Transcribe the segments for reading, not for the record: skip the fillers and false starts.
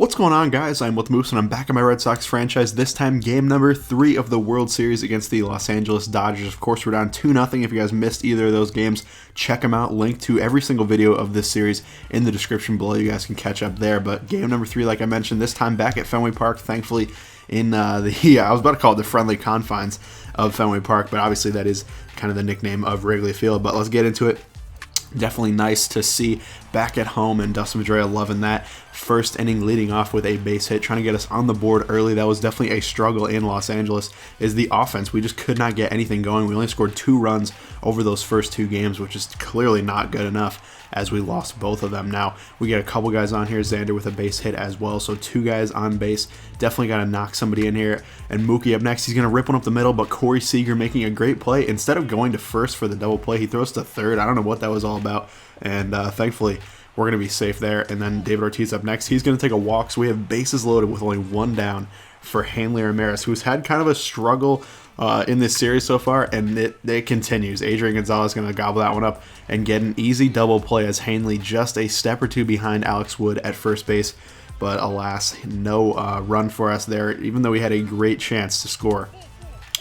What's going on, guys? I'm with Moose, and I'm back in my Red Sox franchise, this time game number 3 of the World Series against the Los Angeles Dodgers. Of course, we're down 2-0. If you guys missed either of those games, check them out. Link to every single video of this series in the description below. You guys can catch up there. But game number 3, like I mentioned, this time back at Fenway Park, thankfully in I was about to call it the friendly confines of Fenway Park, but obviously that is kind of the nickname of Wrigley Field. But let's get into it. Definitely nice to see back at home, and Dustin Pedroia loving that first inning, leading off with a base hit, trying to get us on the board early. That was definitely a struggle in Los Angeles, is the offense. We just could not get anything going. We only scored 2 runs over those first 2 games, which is clearly not good enough, as we lost both of them. Now, we get a couple guys on here, Xander with a base hit as well, so 2 guys on base. Definitely got to knock somebody in here. And Mookie up next, he's going to rip one up the middle, but Corey Seager making a great play. Instead of going to first for the double play, he throws to third. I don't know what that was all about, and thankfully, we're going to be safe there. And then David Ortiz up next. He's going to take a walk, so we have bases loaded with only 1 down for Hanley Ramirez, who's had kind of a struggle in this series so far, and it continues. Adrian Gonzalez going to gobble that one up and get an easy double play, as Hanley just a step or 2 behind Alex Wood at first base. But alas, no run for us there, even though we had a great chance to score,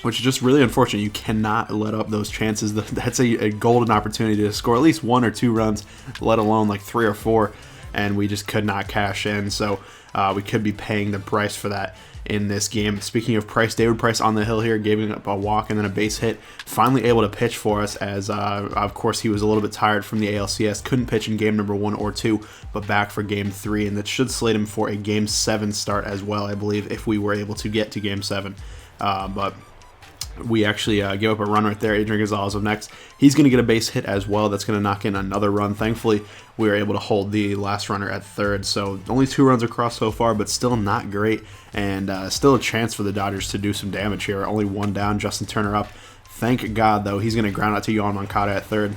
which is just really unfortunate. You cannot let up those chances. That's a golden opportunity to score at least 1 or 2 runs, let alone like 3 or 4, and we just could not cash in. So we could be paying the price for that in this game. Speaking of price, David Price on the hill here, giving up a walk and then a base hit. Finally able to pitch for us, as of course he was a little bit tired from the ALCS. Couldn't pitch in game number 1 or 2, but back for game 3, and that should slate him for a game 7 start as well, I believe, if we were able to get to game 7. But we actually give up a run right there. Adrian Gonzalez up next. He's going to get a base hit as well. That's going to knock in another run. Thankfully, we were able to hold the last runner at third. So only 2 runs across so far, but still not great. And still a chance for the Dodgers to do some damage here. Only 1 down. Justin Turner up. Thank God, though. He's going to ground out to Yohan Moncada at third.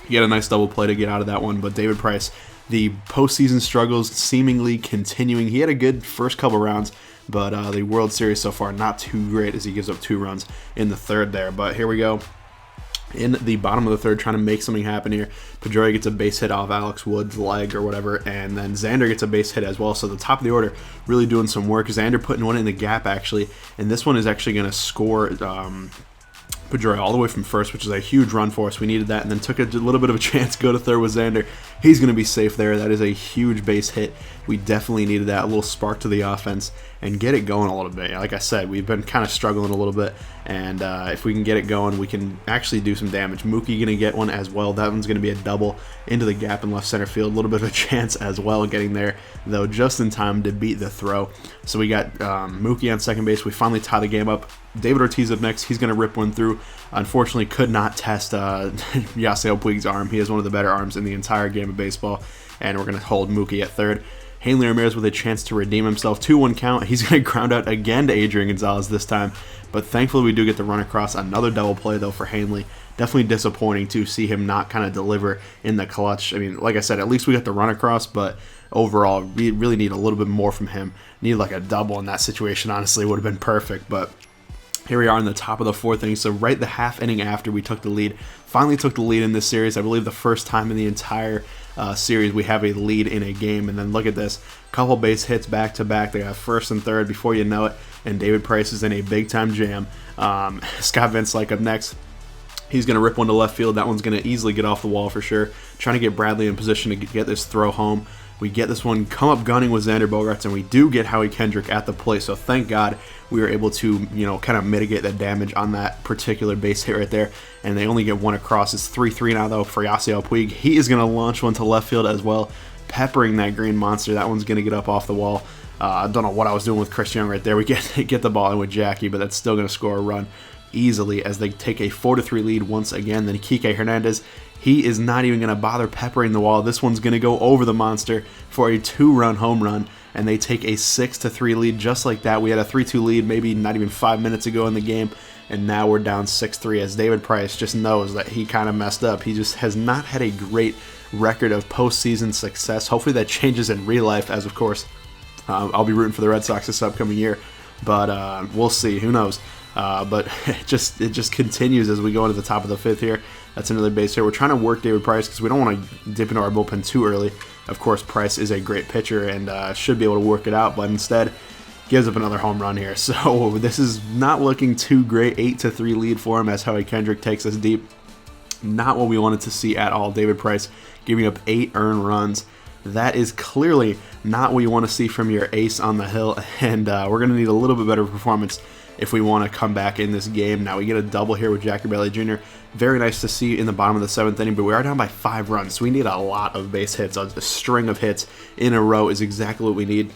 He had a nice double play to get out of that one. But David Price, the postseason struggles seemingly continuing. He had a good first couple rounds, but the World Series so far not too great, as he gives up 2 runs in the third there. But here we go. In the bottom of the third, trying to make something happen here. Pedroia gets a base hit off Alex Wood's leg or whatever, and then Xander gets a base hit as well. So the top of the order really doing some work. Xander putting one in the gap, actually, and this one is actually going to score Pedroia all the way from first, which is a huge run for us. We needed that, and then took a little bit of a chance to go to third with Xander. He's going to be safe there. That is a huge base hit. We definitely needed that, a little spark to the offense and get it going a little bit. Like I said, we've been kind of struggling a little bit, and if we can get it going, we can actually do some damage. Mookie going to get one as well. That one's going to be a double into the gap in left center field. A little bit of a chance as well getting there, though just in time to beat the throw. So we got Mookie on second base. We finally tie the game up. David Ortiz up next. He's going to rip one through. Unfortunately, could not test Yasiel Puig's arm. He has one of the better arms in the entire game of baseball, and we're going to hold Mookie at third. Hanley Ramirez with a chance to redeem himself. 2-1 count. He's going to ground out again to Adrian Gonzalez this time, but thankfully we do get the run across. Another double play, though, for Hanley. Definitely disappointing to see him not kind of deliver in the clutch. I mean, like I said, at least we got the run across, but overall, we really need a little bit more from him. Need like a double in that situation, honestly. Would have been perfect, but here we are in the top of the 4th inning, so right the half inning after we took the lead. Finally took the lead in this series. I believe the first time in the entire series we have a lead in a game. And then look at this. Couple base hits back to back. They got first and third before you know it, and David Price is in a big-time jam. Scott Venslike up next. He's going to rip one to left field. That one's going to easily get off the wall for sure. Trying to get Bradley in position to get this throw home. We get this one come up gunning with Xander Bogaerts, and we do get Howie Kendrick at the plate. So thank God we were able to, kind of mitigate the damage on that particular base hit right there. And they only get one across. It's 3-3 now, though, for Yasiel Puig. He is going to launch one to left field as well, peppering that green monster. That one's going to get up off the wall. I don't know what I was doing with Chris Young right there. We get the ball in with Jackie, but that's still going to score a run easily as they take a 4-3 lead once again. Then Kike Hernandez, he is not even going to bother peppering the wall. This one's going to go over the monster for a 2-run home run, and they take a 6-3 lead just like that. We had a 3-2 lead maybe not even 5 minutes ago in the game, and now we're down 6-3 as David Price just knows that he kind of messed up. He just has not had a great record of postseason success. Hopefully that changes in real life, as of course I'll be rooting for the Red Sox this upcoming year, but we'll see. Who knows? But it just continues as we go into the top of the 5th here. That's another base hit. We're trying to work David Price because we don't want to dip into our bullpen too early. Of course, Price is a great pitcher and should be able to work it out, but instead gives up another home run here. So this is not looking too great. 8-3 lead for him as Howie Kendrick takes us deep. Not what we wanted to see at all. David Price giving up 8 earned runs. That is clearly not what you want to see from your ace on the hill, and we're going to need a little bit better performance if we want to come back in this game. Now we get a double here with Jackie Bradley Jr. Very nice to see in the bottom of the 7th inning, but we are down by 5 runs, so we need a lot of base hits. A string of hits in a row is exactly what we need.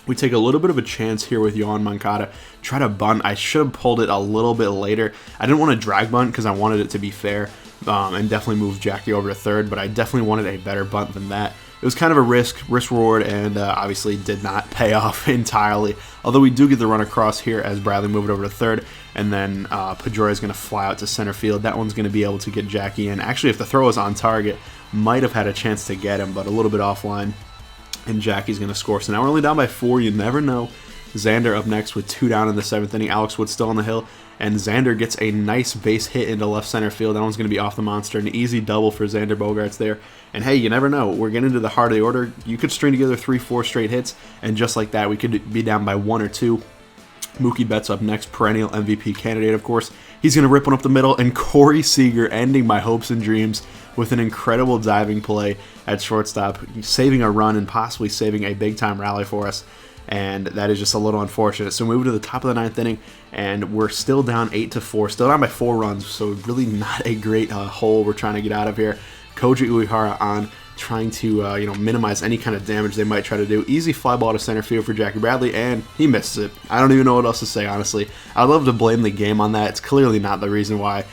We take a little bit of a chance here with Yohan Moncada. Try to bunt. I should have pulled it a little bit later. I didn't want to drag bunt because I wanted it to be fair and definitely move Jackie over to third, but I definitely wanted a better bunt than that. It was kind of a risk reward, and obviously did not pay off entirely. Although we do get the run across here as Bradley moved over to third, and then Pedroia is going to fly out to center field. That one's going to be able to get Jackie in. Actually, if the throw was on target, might have had a chance to get him, but a little bit offline, and Jackie's going to score. So now we're only down by 4. You never know. Xander up next with 2 down in the 7th inning. Alex Wood still on the hill, and Xander gets a nice base hit into left center field. That one's going to be off the monster. An easy double for Xander Bogaerts there. And hey, you never know. We're getting into the heart of the order. You could string together 3-4 straight hits, and just like that, we could be down by 1 or 2. Mookie Betts up next, perennial MVP candidate, of course. He's going to rip one up the middle, and Corey Seager ending my hopes and dreams with an incredible diving play at shortstop, saving a run and possibly saving a big-time rally for us. And that is just a little unfortunate. So we move to the top of the 9th inning, and we're still down 8-4, still down by 4 runs, so really not a great hole we're trying to get out of here. Koji Uehara on, trying to minimize any kind of damage they might try to do. Easy fly ball to center field for Jackie Bradley, and he misses it. I don't even know what else to say, honestly. I'd love to blame the game on that. It's clearly not the reason why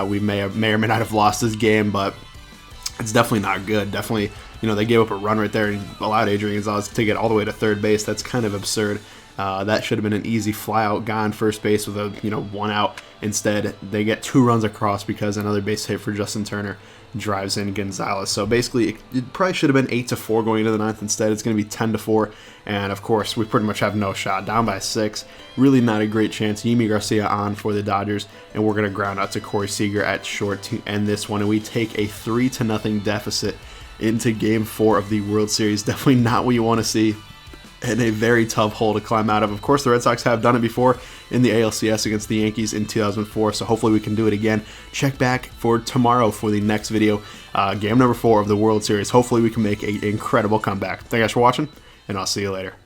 we may or may not have lost this game, but it's definitely not good. Definitely, they gave up a run right there and allowed Adrian Gonzalez to get all the way to third base. That's kind of absurd. That should have been an easy fly out, gone first base with a 1 out. Instead, they get 2 runs across because another base hit for Justin Turner drives in Gonzalez. So basically, it probably should have been 8-4 going into the 9th. Instead, it's going to be 10-4. And of course, we pretty much have no shot. Down by 6. Really not a great chance. Yimi Garcia on for the Dodgers, and we're going to ground out to Corey Seager at short to end this one. And we take a 3-0 deficit into Game 4 of the World Series. Definitely not what you want to see, and a very tough hole to climb out of. Of course, the Red Sox have done it before in the ALCS against the Yankees in 2004, so hopefully we can do it again. Check back for tomorrow for the next video, game number 4 of the World Series. Hopefully we can make an incredible comeback. Thank you guys for watching, and I'll see you later.